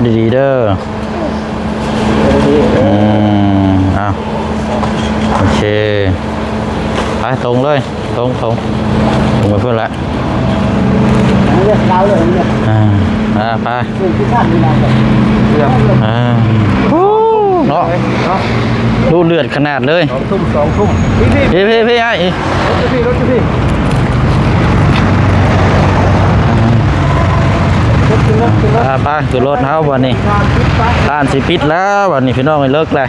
ดีๆเด้อเอาโอเคไปตรงเลยตรงไปเพื่อนละไปเนาะดูเลือดขนาดเลย2 ทุ่มพี่ไอ้รถพี่ไปคือรถเท้าวันนี้ร้านสิปิดแล้ววันนี้พี่น้องไม่เลิกเลย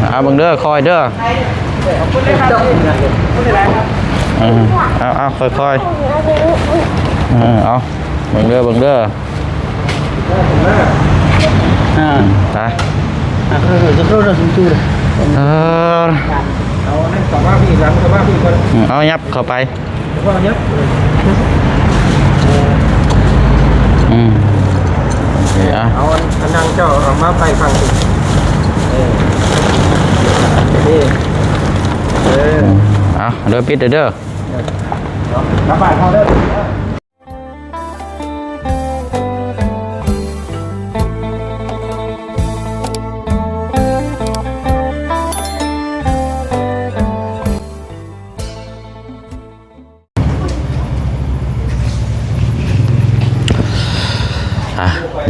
เอาบังเด้อคอยเด้อเอาค่อยเอาบังเด้อไปจะเข้าเราสูงเลยเอาให้สามารถพี่หลังสามารถพี่คนเอายับเข้าไปยับเอาอันนั่งเจ้าเอามาไปฟังสิเอาเด้อปิดเด้อรับบ้านเขาเด้อ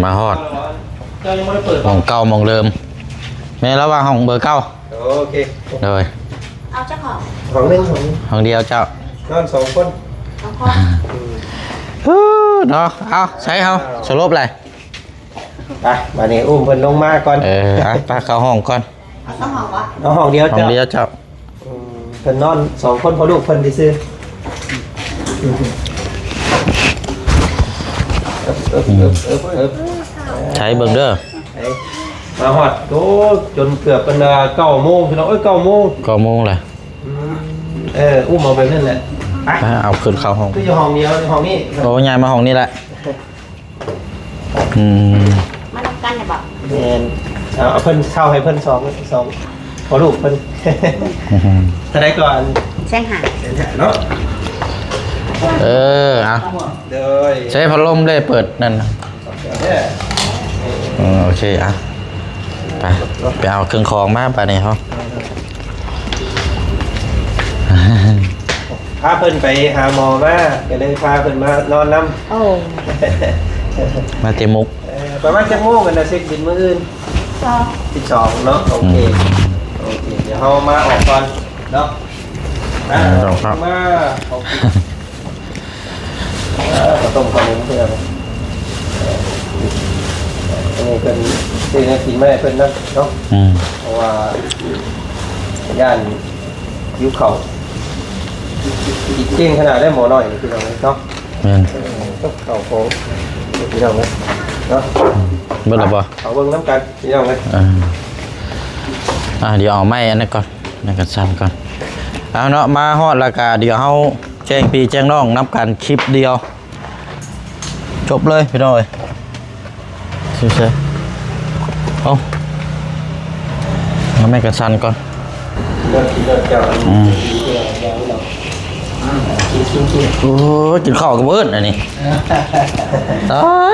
มาฮอดห้องเก่ามองเดิมแม่แล้วว่าห้องเบอร์เก้าโอเคเลยเอาเจ้าของห้องเดียวเจ้าน อน2 คนเนาะเอาใช้เขาสรุปเลยไปมาเนี่ยอุ้มเพิ่นลงมาก่อนไปเข้าห้องก่อนต้องห้องวะเอาห้องเดียวห้องเดียวเจ้าเพิ่นนอน2 คนพอลูกเพิ่นดิซื้อใช้เบิ่งเด้อมาฮอดโตจนเกือบเป็น9 โมงพี่น้อง9 โมงเลยอุ้มเอาไปนั่นแหละไปเอาขึ้นเข้าห้องคืออยู่ห้องเดียวห้องนี้โอ้ยายมาห้องนี้แหละมาทำกันเนี่ยบอกเอาเพิ่นเข้าให้เพิ่น2พอลูกเพิ่นถ้าได้ก่อนแช่งหาเนาะเอาใช้พัดลมได้เปิดนั่นโอเคไปเอาเครื่องคองมาไปนี่เขาพาเพิ่นไปหาหมอมาก็เลยพาเพิ่นมานอนน้ำมาเตมุกประมาณจะโมงกันนะเช็คบินมื้ออื่น12เนาะโอเคเดี๋ยวเขามาออกก่อนเนาะมาออกต้มขนมเพื่อนนี่เป็นสิ่งที่กินไม่ได้เป็นนั่นเนาะเพราะว่าย่านยิ้วเข่าอีกเก่งขนาดได้หมอหน่อยพี่น้องเนาะต้องเข่าโค้งพี่น้องเลยเนาะเบิ่งหรือเปล่าเอาเบิ่งน้ำกันพี่น้องเลยเดี๋ยวเอาไม้อันนั้นก่อนนั่นกันสั้นก่อนเอาเนาะมาฮอดราคาเดี๋ยวเขาแจ้งพี่แจ้งน้องนับกันคลิปเดียวจบเลยพี่น้องเลยเฉยๆเอาไม่กระชันก่อนโอ้กินข้าวกับเบิร์ดอันนี้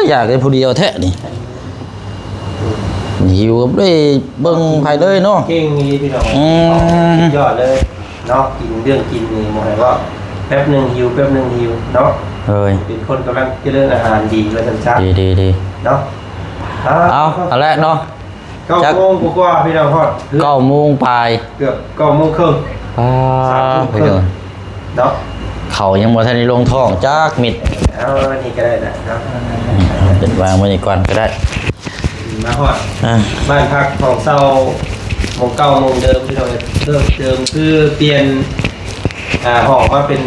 อยากได้ผู้เดียวแท้นี่หิวกับได้เบิ่งไผ่เลยเนาะเก่งนี่พี่น้องยอดเลยเนาะกินเรื่องกินนี่หมดเลยว่าแป๊บหนึ่งหิวแป๊บหนึ่งหิวเนาะเป็นคนกำลังจะเรื่องอาหารดีเลยทันช้าดีเนาะเอาละเนาะ9 โมงกว่าพี่น้องฮอด9 โมงปลายเกือบ9 โมงครึ่งไปเลยเนาะเขายังบ่ทันได้ลงท้องจักมิดเอานี่ก็ได้นะครับเป็นวางไว้นี่ก่อนก็ได้มาฮอดบ้านพักของเซาโมง9 โมงเดิมพี่น้องเดิมคือเปลี่ยนห้องมาเป็น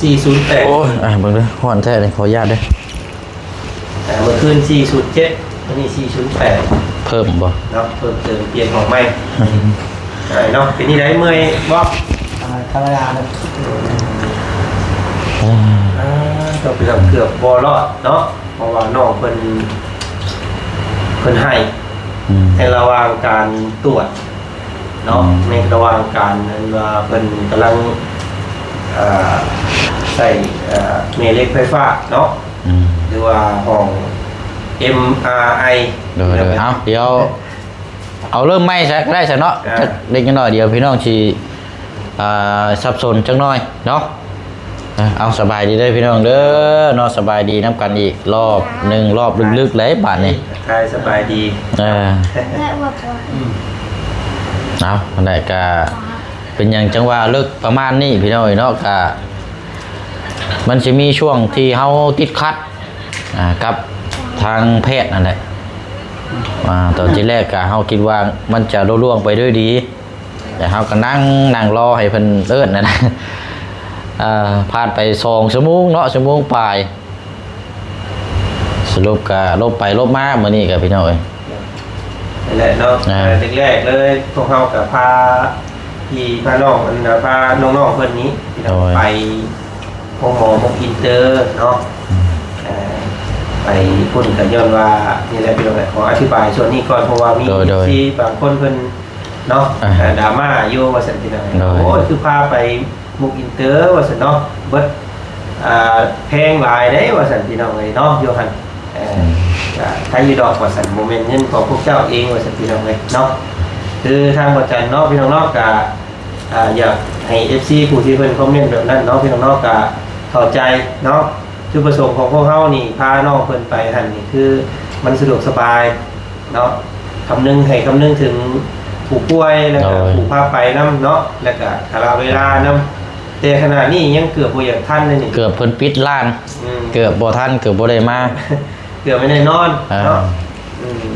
408โอ้ยเบิ่งเด้อฮ้อนแท้เลยขออนุญาตเด้อเมื่อคืน407วันนี้408เพิ่มบ่เนาะเพิ่มเติมเปลี่ยนของใหม่เนาะเป็นนี่ได้เมื่อยบ่ธรรมดาเลยต้องไปทำเกือบบอลอดเนาะเพราะว่าน้องเพิ่นให้ในระหว่างการตรวจเนาะในระหว่างการนั้นว่าเพิ่นกำลังใส่เมล็ดไฟฟ้าเนาะหรือว่าห้อง MRI เดี๋ยวเอาเดี๋ยวเอาเริ่มไม่ใช่ก็ได้ใช่เนาะจักเล็กน้อยเดียวพี่น้องชีสับสนจังน้อยเนาะเอาสบายดีเด้อพี่น้องเด้อเนาะสบายดีน้ำกันอีกรอบหนึ่งรอบลึกๆเลยบาทนี่ ใช่สบายดี แม่ว่าพอ เอาอันใดก็เป็นอย่างจังว่าเลิกประมาณนี้พี่น้องเนาะก็มันจะมีช่วงที่เฮาติดขัดกับทางแพทย์นั่นแหละตอนที่แรกก็เฮาคิดว่ามันจะล่วงไปด้วยดีแต่เฮาก็นั่งรอให้เพิ่นเอิ้นนั่นนะผ่านไป2 ชั่วโมงเนาะชั่วโมงปลายสรุปก็ลบไปลบมามื้อนี้ก็พี่น้องเอ้ย นั่นแหละเนาะแรกๆเลยพวกเขากับพาพี่พาน้องพาน้องๆเพื่อนนี้ไปห้องหมอมุกอินเตอร์เนาะไปพูดกันย้อนว่านี่แหละพี่น้องขออธิบายส่วนนี้ก่อนเพราะว่ามีที่บางคนเพิ่นเนาะดราม่าโยว่าสันตินะโอ้คือพาไปมุกอินเตอร์ว่าสันเนาะเบิดแพงหลายได้ว่าสันตินะเลยเนาะโยฮันถ้าอยู่ดอกว่าสันโมเมนต์เงินของพวกเจ้าเองว่าสันตินะเลยเนาะคือทางประจันเนาะพี่น้องเนาะกับอยากให้ FC ผู้ที่เพิ่นคอมเมนต์แบบนั้นเนาะพี่น้องเนาะกับเข้าใจเนาะจุดประสงค์ของพวกเขานี่พาน้องเพิ่นไปหันนี่คือมันสะดวกสบายเนาะคำนึงถึงผู้ป่วยแล้วก็ผู้พาไปน้ำเนาะแล้วก็คาราเวลาน้ำแต่ขณะนี้ยังเกือบบ่อยากทันเลยนี่เกือบเพิ่นปิดร้านเกือบบ่ทันเกือบบ่ได้มาเกือบไม่ได้นอนเนาะ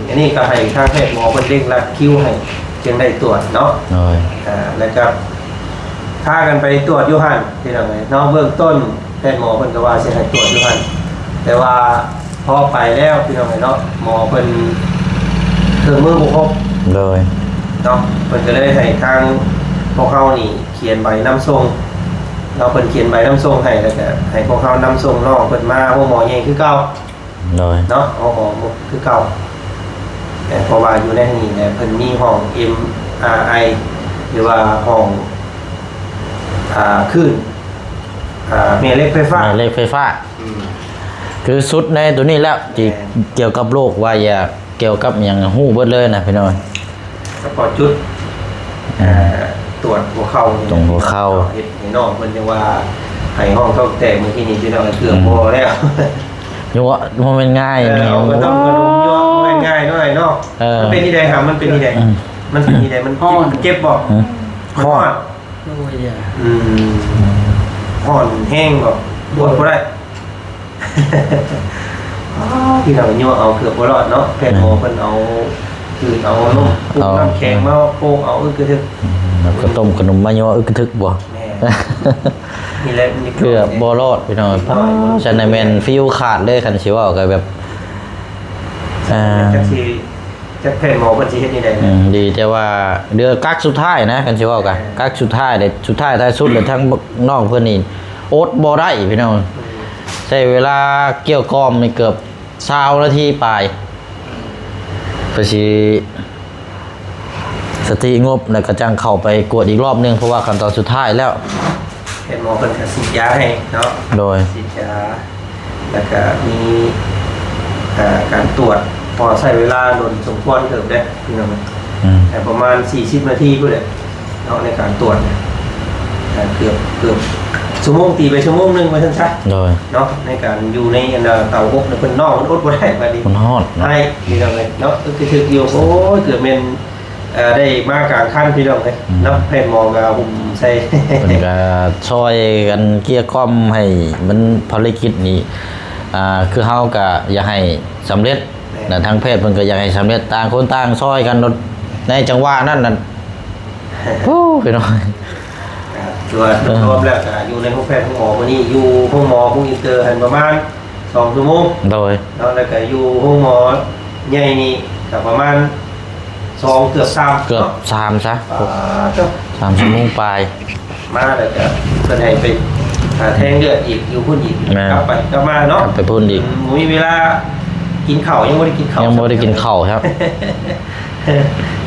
อันนี้ก็ให้ทางแพทย์หมอเพิ่นเร่งรัดคิวให้จึงได้ตรวจเนาะแล้วก็พากันไปตรวจอยู่หั่นที่นั่นเลยเนาะเบื้องต้นแพทย์หมอเพิ่นก็ว่าสิให้ตรวจอยู่หั่นแต่ว่าพอไปแล้วพี่น้องเนาะหมอเพิ่นเครื่องมือบ่ครบเลยเนาะเพิ่นก็เลยให้ทางพวกเขานี่เขียนใบนำส่งเราเพิ่นเขียนใบนำส่งให้แล้วก็ให้พวกเขานำส่งน้องเพิ่นมาห้องหมอใหญ่คือเก่าเลยเนาะห้องหมอคือเก่าแต่เพราะว่าอยู่ในนี้เนี่ยเพิ่นมีห้อง MRI หรือว่าห้องคลื่นแม่เหล็กไฟฟ้าคือสุดในตัวนี้แล้วที่เกี่ยวกับโรคว่าอย่าเกี่ยวกับอย่างหู้เบิดเลยนะพี่น้อยเฉพาะจุดตรวจหัวเข่าตรงหัวเข่าเห็นน้องเพิ่นจะว่าให้ห้องเท่าแต่เมื่อกี้นี้พี่น้องเกือบพอแล้วยั่วมันง่ายเอาก็ต้องกระดุมยั่วง่ายๆหน่อยเนาะมันเป็นที่ใดครับมันเป็นที่ใดมันเจ็บบ่ห้อนห่อนแห้งบ่ปวดบ่ได้ที่เรายั่วเอาเกือบบ่รอดเนาะแพทย์หมอเพิ่นเอาคือเอาน้ำแข็งมาโป่งเอาอึกกระทึกก็ต้มขนมมายั่วอึกกระทึกบ่นี่แหละเกือบบ่รอดพี่น้องฉันน่ะแม่นฟิวขาดเลยคันสิว่าก็แบบจะแพทย์หมอเพิ่นสิเฮ็ดนี่ได้ดีแต่ว่าเดือกักสุดท้ายนะคันสิว่าก็กักสุดท้ายได้สุดท้ายท้ายสุดแล้วทั้งน้องเพิ่นนี่อดบ่ได้พี่น้องใช้เวลาเกี่ยวกอมนี่เกือบ20 นาทีปลายไปสิสติงบแล้วก็จังเข้าไปกวดอีกรอบนึงเพราะว่าขั้นตอนสุดท้ายแล้วเห็นหมอเพิ่นก็ฉีดยาให้เนาะโดยฉีดยาแล้วก็มีการตรวจพอใช้เวลาโดนสมควรเติบได้พี่น้องแต่ประมาณ40 นาทีพุ่นแหละเนาะในการตรวจเกือบชั่วโมงตีไปชั่วโมงนึงว่าซั่นซะเนาะในการอยู่ในเตาอบเพิ่นนอกมันอดบ่ได้บัดนี้มันฮอดให้พี่น้องเนาะคือถึกอยู่โอ้ยเกือบแม่นได้มากลางขั้นพี่น้องเลยนับแผ่นมองกับหุ่มใส่เป็นก็ช่วยกันเกี่ยก้อมให้มันภารกิจนี้คือเฮาก็อยากให้สำเร็จแต่ทางเพศมันก็อยากให้สำเร็จต่างคนต่างช่วยกันในจังหวะนั้นน่ะโอ้พี่น้องตัวรวมแล้วอยู่ในห้องแพทย์ห้องหมอวันนี้อยู่ห้องหมอห้องอินเตอร์หันประมาณ2 ชั่วโมงโดยแล้วก็อยู่ห้องหมอใหญ่นี่ก็ประมาณ2 เกือบ 3เกือบ3ซะ3 ชั่วโมงปลายมาแล้วก็แสดงไปแทงเลือดอีกอยู่พุ่นอีกกลับไปกลับมาเนาะไปพุ่นอีกมีเวลากินข้าวยังไม่ได้กินข้าวครับ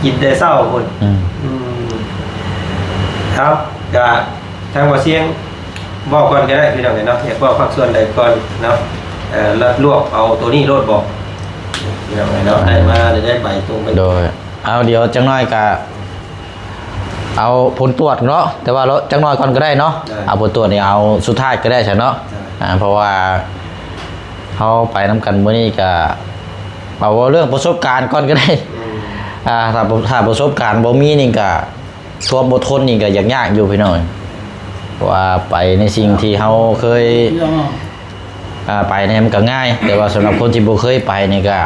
กินแต่เช้าพุ่นครับก็ทางว่าเสียงบอกก่อนก็ได้พี่น้องเนาะอยากบอกภาคส่วนใดก่อนเนาะลวกเอาตัวนี้โลดบอก เดี๋ยวเนาะได้มาได้ใบตรงไป โดยเอาเดี๋ยวจังน้อยก็เอาผลตรวจเนาะแต่ว่าเราจังน้อยก่อนก็ได้เนาะเอาผลตรวจนี่เอาสุดท้ายก็ได้ใช่เนาะเพราะว่าเขาไปน้ำกันมื้อนี้ก็เอาเรื่องประสบการณ์ก่อนก็ได้ถ้าประสบการณ์บ่มีนี่ก็ความอดทนนี่ก็ยากอยู่พี่น้อยเพราะว่าไปในสิ่งที่เขาเคยไปเนี่ยมันก็ง่าย แต่ว่าสำหรับคนที่บ่เคยไปนี่ก็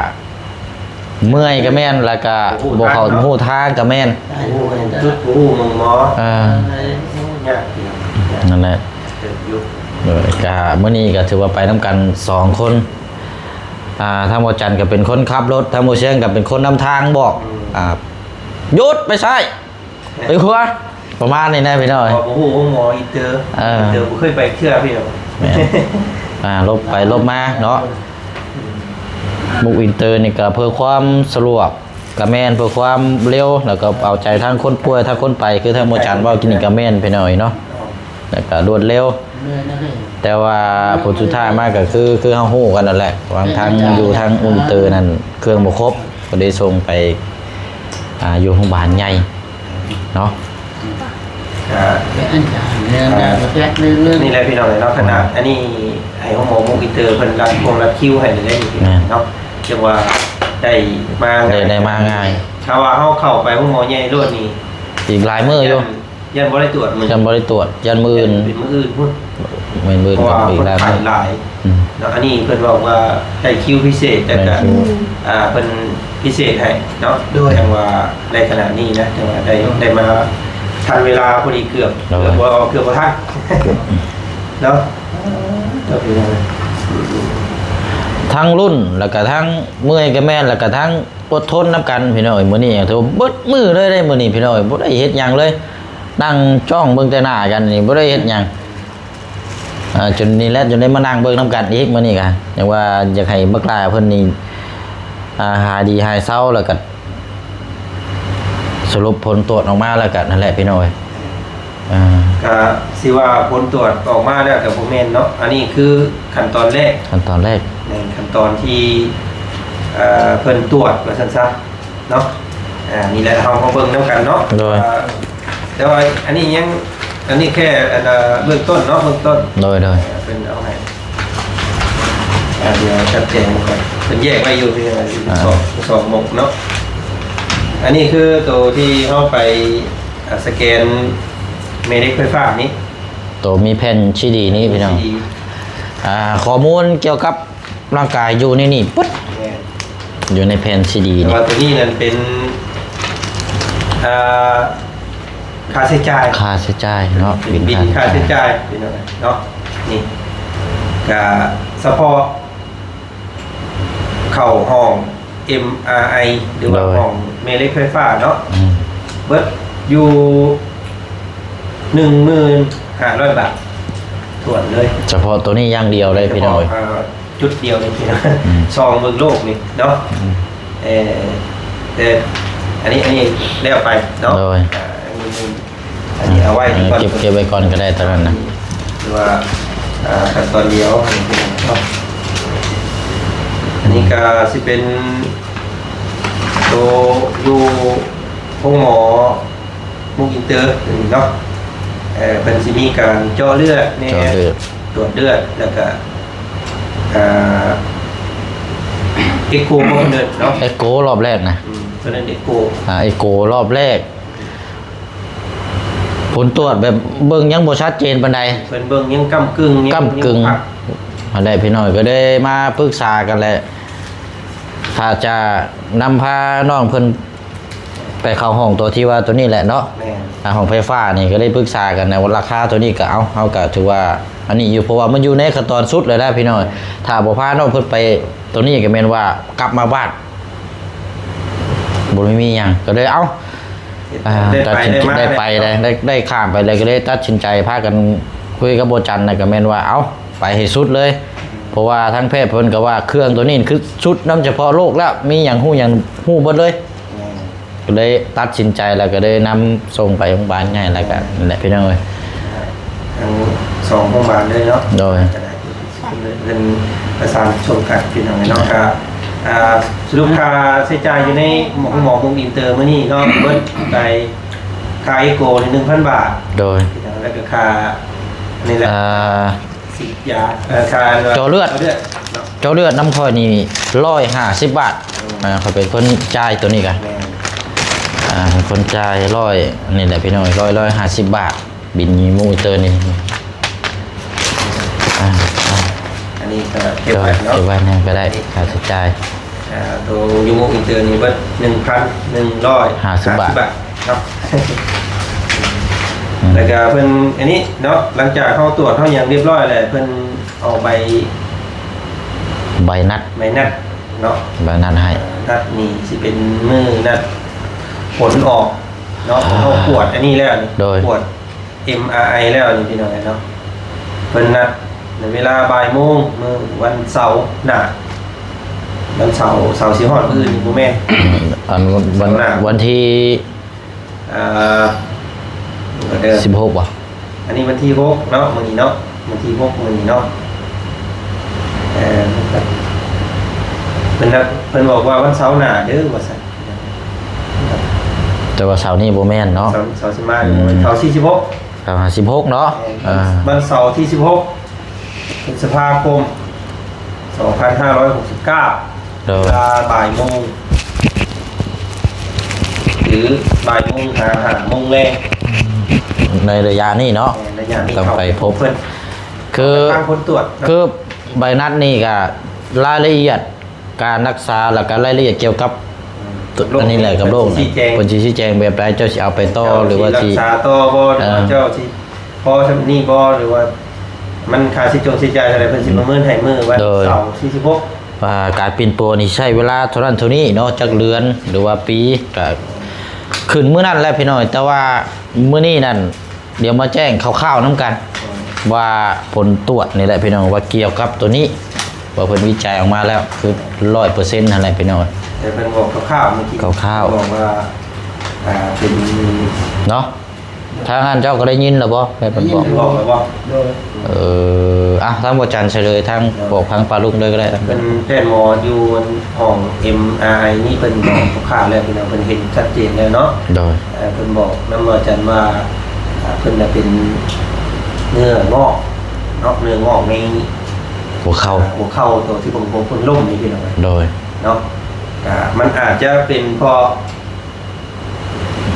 เมื่อยก็แม่นแล้วก็บ่เข้าหูทางก็แม่น จุดหูมงหมอเนี่ย นั่นแหละ อยู่ โดยก็มื้อนี้ก็ถือว่าไปนํกัน2คนถ้าหมอจันก็เป็นคนขับรถถ้าหมอเชียงก็เป็นคนนำทางบอกหยุดไปซ้ายไปขวาประมาณนี้นะพี่น้อย หมอหูหมออินเตอร์ผมเคยไปเชื่อพี่หรอ ลบไปลบมาเนาะมุกอินเตอร์นี่ก็เพื่อความสะดวกกับแม่นเพื่อความเร็วแล้วก็เอาใจทางคนป่วยทางคนไปคือทางหมอจันว่ากินกับแม่นพี่น้อยเนาะแล้วก็รวดเร็วแต่ว่าผลสุดท้ายมากก็คือเฮาฮู้กันนั่นแหละวางทางอยู่ทางอินเตอร์นั่นเครื่องบ่ครบก็ได้ส่งไปอยู่โรงพยาบาลใหญ่เนาะ นี่แหละพี่น้องเนาะขนาดอันนี้ไอ้หมอมุกอินเตอร์เพิ่นรับคิวให้ได้เนาะจังว่าได้มาง่ายถ้าว่าเฮาเข้าไปหมอใหญ่รวดนี่ อีกหลายมื้ออยู่ ยันบ่ได้ตรวจมื้อ ยันบ่ได้ตรวจยันมื้ออื่น เป็นมื้ออื่นพุ่น มื้ออื่นก็อีกหลายมื้อ หลายเนาะอันนี้เพิ่นบอกว่าได้คิวพิเศษแต่ก็เพิ่นพิเศษให้เนาะจังว่าในขณะนี้นะจังว่าได้มาทันเวลาพอดีเกือบบ่ทันเนาะทั้งรุ่นแล้วก็ทั้งเมื่อยก็แม่นแล้วก็ทั้งอดทนนำกันพี่น้อยมื้อนี้ถือว่าเบิดมื้อเลยได้มื้อนี้พี่น้อยบ่ได้เฮ็ดหยังเลยนั่งจ้องเบิ่งแต่หน้ากันนี่บ่ได้เฮ็ดหยังจนนี่แหละจนได้มานั่งเบิ่งนำกันอีกมื้อนี้ก็อย่างว่าอยากให้บักลาเพิ่นนี่หายดีหายเศร้าแล้วก็สรุปผลตรวจออกมาแล้วก็นั่นแหละพี่น้อยก็สิว่าผลตรวจออกมาแล้วแต่บ่แม่นเนาะอันนี้คือขั้นตอนแรกขั้นตอนที่เพิ่นตรวจว่าซั่นซะเนาะนี่แหละเฮาเบิ่งนำกันเนาะแต่ว่าอันนี้แค่เบื้องต้นเนาะเบื้องต้นโดยเป็นเอาให้เดี๋ยวชัดเจนก่อนเป็นแยกไว้อยู่ที่สองหมกเนาะอันนี้คือตัวที่เข้าไปสแกนเมเล็กไฟฟ้านี้ตัวมีแผ่นซีดีนี้พี่น้องข้อมูลเกี่ยวกับร่างกายอยู่ในนี่ปุ๊บอยู่ในแผ่นซีดีนี่ตัวนี้นั่นเป็นค่าใช้จ่ายเนาะบินค่าใช้จ่ายเป็นอะไรเนาะนี่กับเฉพาะเข้าห้อง MRI หรือว่าห้องเมเล็กไฟฟ้าเนาะเบิดอยู่ 15,500 บาทส่วนเลยเฉพาะตัวนี้อย่างเดียวเลยพี่น้อยจุดเดียวเลยพี่น้อยซองเมืองโลกนี่เนาะแต่อันนี้แล้วไปเนาะอันนี้เอาไว้ก่อนเก็บไว้ก่อนก็ได้ตอนนั้นนะหรือว่าขั้นตอนเดียวอันนี้ก็สิเป็นตัวอยู่ห้องหมอมุกอินเตอร์เนาะเป็นสิมีการเจาะเลือดเนี่ยตรวจเลือดแล้วก็เอ็กโกเนาะเอ็กโกรอบแรกนะเพราะนั้นเอ็กโกรอบแรกผลตรวจแบบเบิ่งยังบ่ชัดเจนปานใดเบิ่งยังก้ำกึ่งอะไรพี่น้อยก็ได้มาปรึกษากันแหละถ้าจะนำพาน้องเพิ่นไปเข้าห้องตัวที่ว่าตัวนี้แหละเนาะห้องไฟฟ้านี่ก็ได้ปรึกษากันในว่าราคาตัวนี้ก็เอาก็ถือว่าอันนี้อยู่เพราะว่ามันอยู่ในขั้นตอนสุดเลยนะพี่น้อยถ้าบ่พาน้องเพิ่นไปตัวนี้ก็แม่นว่ากลับมาบ้านบ่มีหยังก็เลยตัดสินใจได้ข้ามไปเลยก็เลยตัดสินใจพากันคุยกับโบจันนะก็แม่นว่าไปให้สุดเลยเพราะว่าทั้งแพทย์เพิ่นก็ว่าเครื่องตัวนี้คือชุดน้ำเฉพาะโรคแล้วมีอย่างหู้เบิดเลยก็เลยตัดสินใจแล้วก็เลยนำส่งไปโรงพยาบาลง่ายแล้วก็นั่นแหละพี่น้องเอ้ยทั้ง2โรงพยาบาลเลยเนาะโดยเป็นประสานส่งกันพี่น้องเนาะก็ สรุปค่าใช้จ่ายอยู่ในหมอคงอินเตอร์มื้อนี้เนาะเบิดไปค่าอีโก้นี่ 1,000 บาท โดย แล้วก็ค่านี่แหละฉีดยาค่า เจาะเลือด เนาะ เจ้าเลือดน้ำคอยนี่150 บาทเขาเป็นคนจ่ายตัวนี้กัน แม่น เป็นคนจ่ายนี่แหละพี่น้อย150 บาท บินยีมูเตอร์นี่อันนี้ก็เก็บ เก็บ ไว้เนาะ ไว้เนี่ยก็ได้ค่าใช้จ่าย ตัวยูโมอินเตอร์นี่เบิด1,150 บาทครับ แล้วก็เพิ่นอันนี้เนาะหลังจากเข้าตรวจเข้าอย่างเรียบร้อยแล้วเพิ่นเอาใบ ใบนัด เนาะ ใบนัดให้ นัดนี่สิเป็นมือนัดผลออกเนาะเขาปวดอันนี้แล้วนี่ปวด MRI แล้วนี่พี่น้องเนาะเพิ่นนัดในเวลาบ่ายโมงมื้อวันเสาร์หน้าวันเสาร์สิฮอดมื้ออื่นบ่แม่น วันที่ เดิม 16ป่ะ อันนี้วันที่6เนาะมื้อนี้เนาะวันที่6มื้อนี้เนาะเพิ่นบอกว่าวันเสาร์หน้าเด้อว่าซั่น แต่ว่าเสาร์นี้บ่แม่นเนาะ เสาร์สิมาวันเสาร์ที่16 ประมาณ16เนาะ วันเสาร์ที่16พฤษภาคม2569 โดย เวลาบ่ายโมงหรือบ่ายโมงหาโมงแรง ในระยะนี้เนาะ ระยะนี้ ต้องไปพบ เพิ่น คือ ทางผลตรวจ คือใบนัดนี่ก็รายละเอียดการรักษาแล้วก็รายละเอียดเกี่ยวกับอันนี้แหละกับโรคนี่เพิ่นสิชี้แจงแบบใดเจ้าสิเอาไปต่อหรือว่า รั สิ กษาต่อบ่หรือว่าเจ้าสิพอซั่นนี่บ่หรือว่ามันค่าสิสิจ่ายเท่าไหร่เพิ่นสิประเมินให้มื้อวันเสาร์ที่16ว่าการปิ่นโปนี่ใช้เวลาเท่านั้นเท่านี้เนาะจักเดือนหรือว่าปีก็ขึ้นมื้อนั้นแหละพี่น้อยแต่ว่ามื้อนี้นั่นเดี๋ยวมาแจ้งคร่าวๆนํกัน ว่าผลตรวจนี่แหละพี่น้องว่าเกี่ยวกับตัวนี้ว่าเพิ่นวิจัยออกมาแล้วคือ 100% นั่นแหละพี่น้อง แต่เพิ่นบอกคร่าวๆเมื่อกี้ คร่าวๆ บอกว่าเป็น เนาะทางานเจ้าก็ได้ยินแล้วบ่แม่เพิ่นบอก บอกแล้วบ่ ทางบ่จันเฉลยทางบอกทางปลาลุงเลยก็ได้ เป็นแพทย์หมออยู่ห้อง MRI นี่เพิ่นบอกคร่าวๆแล้วพี่น้องเพิ่นเห็นชัดเจนแล้วเนาะ โดย เพิ่นบอกนำว่าจันว่าเพิ่นน่ะเป็นเนื้องอกเนาะเนื้องอกใน หัวเข่า หัวเข่าตัวที่ผมเพิ่นล้มนี่พี่น้อง โดย เนาะมันอาจจะเป็นเพราะ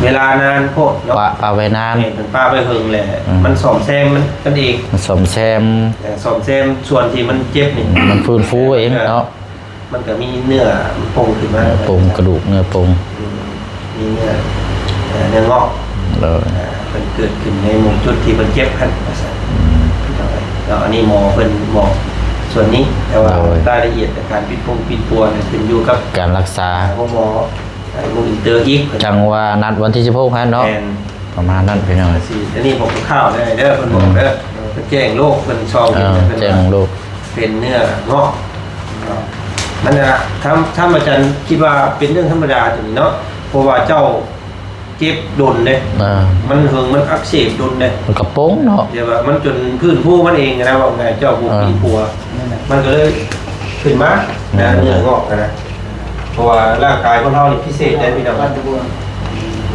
เวลานานโพดเนาะ ปาไว้นาน เป็นป้าไปหึงแหละมันซ่อมแซมมันกันเอง มันซ่อมแซม แต่ซ่อมแซมส่วนที่มันเจ็บนี่ มันฟื้นฟูเองเนาะ มันก็มีเนื้อมันโป่งขึ้นมา ปงกระดูกเนื้อปง มีเนื้องอก โดย มันเกิดขึ้นในมุมจุดที่มันเจ็บกันแล้วอันนี้หมอเป็นบอกส่วนนี้แต่ว่ารายละเอียดการปิดปัวเนี่ยขึ้นอยู่กับ การรักษา หมอมูอินเตอร์อีก จังว่านัดวันที่16ฮะเนาะ แอน ประมาณนั้นพี่น้อง สิอันนี้ผมข้าวได้เด้อเพิ่นบอกเด้อเพิ่นแจ้งโรคเพิ่นช่อง แจ้งลูก เป็นเนื้องอกมันนะถ้าอาจารย์คิดว่าเป็นเรื่องธรรมดาตรงนี้เนาะเพราะว่าเจ้าเจ็บดนเลยมันหึงมันอักเสบดนเลย มันกระโปงเนาะ เดี๋ยวว่ามันจนพื้นผู้มันเองนะว่าไงเจ้าผู้ปีปัวมันก็เลยขึ้นมาเนื้องอกนะเพราะว่าร่างกายของเรานี่พิเศษได้พี่น้อง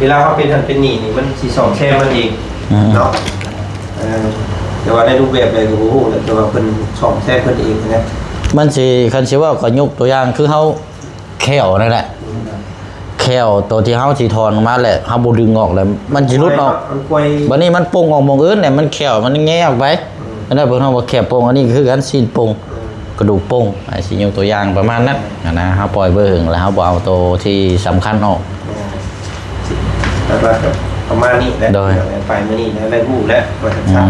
เวลาเขาเป็นหันเป็นหนีนี่มันสีสองแช่มันเองเนาะแต่ว่าในรูปแบบอะไรก็โอ้โหแต่ว่าเป็นสองแช่เพิ่นเองนะ มันสิคันสิว่าก็ยกตัวอย่างคือเฮาแขวนั่นแหละแขวตัวที่เฮาสิถอนออกมาแหละเฮาบ่ดึงออกแล้วมันสิหลุดออกบัดนี้มันโป่งออกหม่องอื่นเนี่ยมันแขวมันแง่ออกไปอันนั้นเพิ่นเฮาว่าแขวโป่งอันนี้คือกันซีนโป่งกระดูกโป่งสิยกตัวอย่างประมาณนั้นนะเฮาปล่อยเบิ่งแล้วเฮาบ่เอาตัวที่สำคัญออก แล้วก็ประมาณนี้แหละไปมื้อนี้นะได้ฮู้แล้วว่าจะทราบ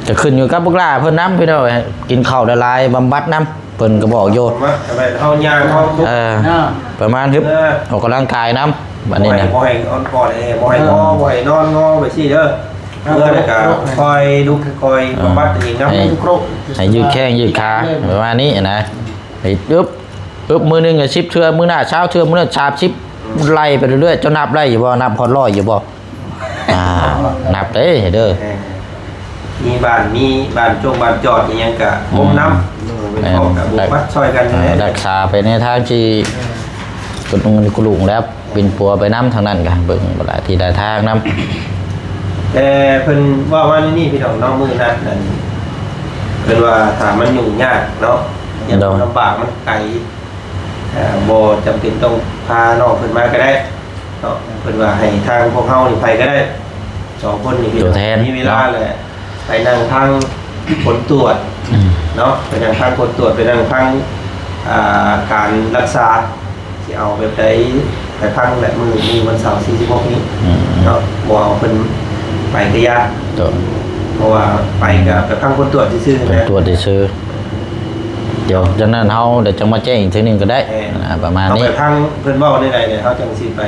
จะขึ้นอยู่กับพวกล่าเพิ่นน้ำพี่น้อยกินข้าวละลายบำบัดน้ำเพิ่นก็บอกโย เอายางเอาทุก ประมาณฮึบออกกำลังกายน้ำบัดนี้นะ บ่ให้อ่อนก่อนเลยบ่ให้งอบ่ให้นอนงอไปสิเด้อเพื่อแล้วก็คอยลุกคอยบำบัดตัวเองนะทุกครบ ให้ยืดแข้งยืดขาประมาณนี้นะให้อึบมือนึงก็10เทื่อมือหน้าเช้าเทื่อมือหน้าชาบ10ไล่ไปเรื่อยๆเจ้านับได้อยู่บ่นับพอร้อยอยู่บ่นับเด้อ มีบ้านจงบ้านจอดอย่างเงี้ยกะงมน้ำ เป็นพ่อกับบุกวัดช่วยกันนี่ รักษาไปในทางที่กุลุงกุลุงแล้วเป็นปัวไปน้ำทางนั้นกันเบิ่งเวลาที่ได้ทางน้ำ แต่เพิ่นว่านี่พี่น้องน้องมือนะนั่นเพิ่นว่าถามมันยุ่งยากเนาะยังลำบากมันไกลบ่จำเป็นต้องพาน้องเพิ่นมาก็ได้เนาะเพิ่นว่าให้ทางพวกเฮานี่ไปก็ได้2คนนี่พี่น้องมีเวลาแหละไปนั่งทางผลตรวจเนาะไปนั่งทางผลตรวจไปนั่งทางการรักษาที่เอาแบบใดไปพังแบบมือมีวันเสาร์46นี้เนาะบ่เอาเพิ่นไปก็ยากเพราะว่าไปกับไปพังคนตรวจซื่อๆนะ ตรวจได้ซื้อเดี๋ยวจากนั้นเฮาเดี๋ยวจะมาแจ้งอีกทีนึงก็ได้ประมาณนี้ เอาไปพังเพิ่นเว้าได้ๆเนี่ยเฮาจังสิไป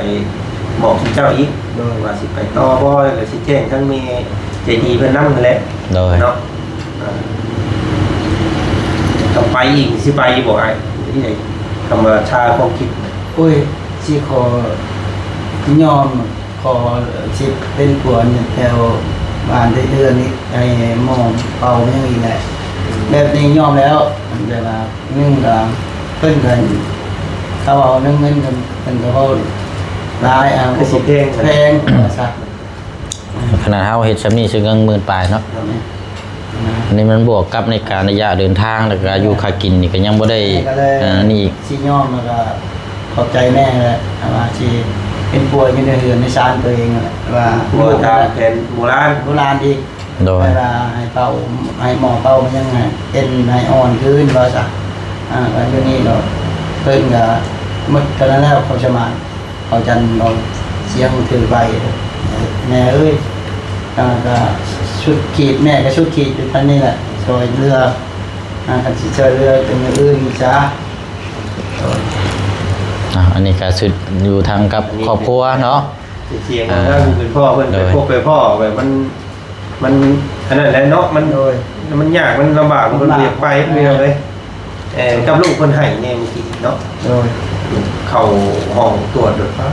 บอกสิเจ้าอีกโดยว่าสิไปต่อบ่แล้วก็สิแจ้งทั้งมีใจดีเพิ่นนำนั่นแหละ โดย เนาะต้องไปอีกสิไปบ่ไอ้ที่ไหนคำว่าชาความคิด โอ้ยสิขอยอมขอสิเป็นผัวเนี่ยแถวบ้านได้เดือนนี้ไอ้หมอเป่ายังอีกแหละแบบนี้ยอมแล้วมันแบบว่านึ่งกับเพิ่นกันเขาเอานึ่งเงินกันเป็นก็เขาร้ายเอา คือสิแพง ซะ ขนาดเฮาเฮ็ดซ้ำนี้ซื้อเงินหมื่นปลายเนาะอันนี้มันบวกกับในการระยะเดินทางแล้วก็อยู่ค่ากินนี่ก็ยังบ่ได้นี่อีก สิยอมแล้วก็ขอบใจแม่แหละว่าสิเป็นผัวอยู่ในเรือนในศาลตัวเองว่า ผัวตามแผนโบราณ โบราณอีก โดย เวลาให้เป่าให้หมอเป่ามันยังไงเป็นให้อ่อนขึ้นว่าซะแล้วอยู่นี่เราเพิ่นก็มึดกันแล้วเขาจะมาเขาจันเราเสียงถือใบแม่เอ้ยก็ชุดขีดแม่ก็ชุดขีดอยู่ท่านนี่แหละซอยเรือกันสิซอยเรือเป็นอย่างอื่นจ้า อันนี้ก็สุดอยู่ทางกับครอบครัวเนาะ เสียงถ้าเป็นพ่อเพิ่นไปพบไปพ่อแบบมันขนาดนั้นเนาะมันยากมันลำบากมันเรียกไปเรื่อยเลยกับลูกคนไห้เนี่ยบางทีเนาะ โดย เข้าห้องตรวจแบบว่า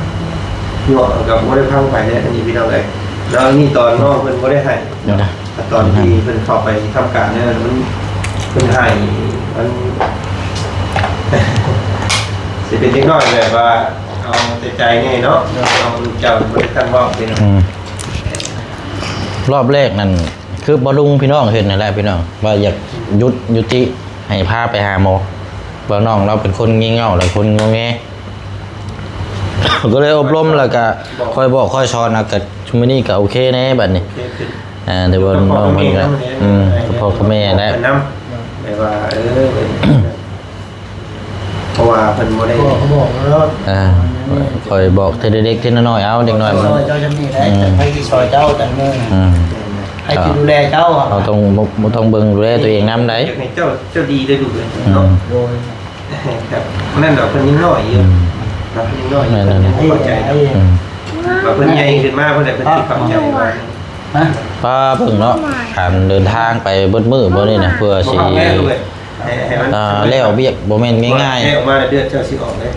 หยวกกับบ่ได้พังไปเนี่ยอันนี้พี่น้องเลยแล้วนี่ตอนน้องเพิ่นบ่ได้ไห้ เดี๋ยวนะ ตอนที่เพิ่นเข้าไปทำการเนี่ยมันเพิ่นไห้มัน สิเป็นเล็กน้อยแบบว่าเอาแต่ใจง่ายเนาะเอาเจ้าบ่ได้ตั้งว่าเป็น รอบแรกนั่นคือบำรุงพี่น้องเห็นนั่นแหละพี่น้องว่าอยากยุติให้พาไปหาหมอว่าน้องเราเป็นคนงี่เง่าหรือคนงงแง ก็เลยอบรมแล้วก็ค่อยบอกค่อยสอนแล้วก็ชุมนี้ก็โอเคแน่บัดนี้แต่ว่าน้องมันก็พ่อกับแม่ได้ นำแบบว่าเพราะว่าเพิ่นบ่ได้ พ่อเขาบอกแล้ว ค่อยบอกทีเด็กทีน้อยเอาเด็กน้อยมัน ซอยเจ้าจะมีได้แต่ให้ซอยเจ้าแต่เมื่อให้ดูแลเจ้า เราต้องเบิ่งดูแลตัวเองน้ำได้ อยากให้เจ้าดีได้ดูเลยเนาะ โดย ครับนั่นดอกเพิ่นยังน้อยอยู่ครับยังน้อยอยู่เข้าใจว่าเพิ่นใหญ่ขึ้นมาเพิ่นได้เพิ่นสิเข้าใจว่า ฮะ ป้าเพิ่งเนาะการเดินทางไปเบิดมื้อบ่นี่นะเพื่อสิแล้วเบียกบ่แม่นง่าย ๆออกมาเดือดเจ้าสิออกเลย